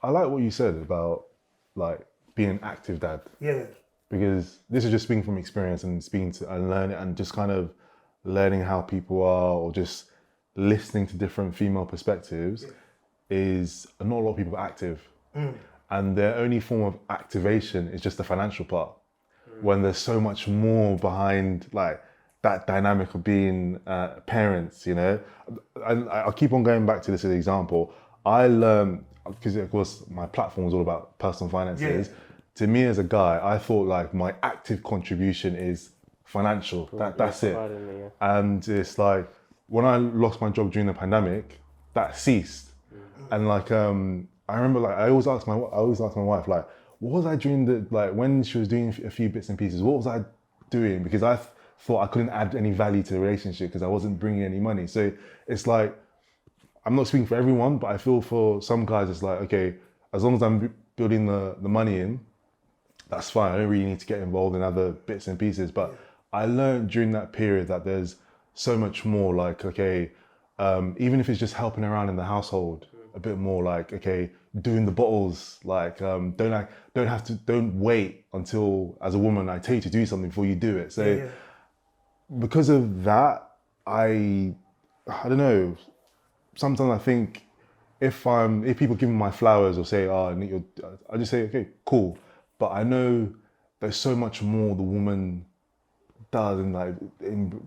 I like what you said about like being an active dad. Yeah. Because this is just speaking from experience and speaking to and learning and just kind of learning how people are or just listening to different female perspectives is not a lot of people are active. And their only form of activation is just the financial part. When there's so much more behind like that dynamic of being parents, you know. And I'll keep on going back to this as an example. I learned, because of course my platform is all about personal finances. Yeah. To me as a guy, I thought like my active contribution is financial. That's it. And it's like when I lost my job during the pandemic, that ceased. And like I remember like I always ask my wife like, what was I doing like when she was doing a few bits and pieces? What was I doing? Because I thought I couldn't add any value to the relationship because I wasn't bringing any money. So it's like, I'm not speaking for everyone, but I feel for some guys it's like, okay, as long as I'm building the money in, that's fine. I don't really need to get involved in other bits and pieces. But I learned during that period that there's so much more like, okay, even if it's just helping around in the household a bit more, like, okay, doing the bottles, like, don't wait until as a woman I tell you to do something before you do it. So because of that, I don't know, sometimes I think if people give me my flowers or say, oh, I just say, okay, cool. But I know there's so much more the woman does in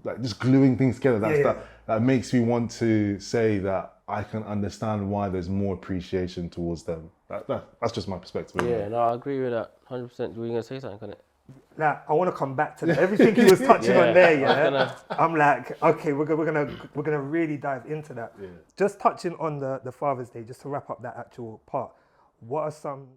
like just gluing things together. That makes me want to say that I can understand why there's more appreciation towards them. That's just my perspective. Yeah, no, I agree with that 100%. Were you gonna say something, Connor? Now, I want to come back to that. Everything he was touching on there, I'm like, okay, we're gonna really dive into that. Just touching on the Father's Day, just to wrap up that actual part. What are some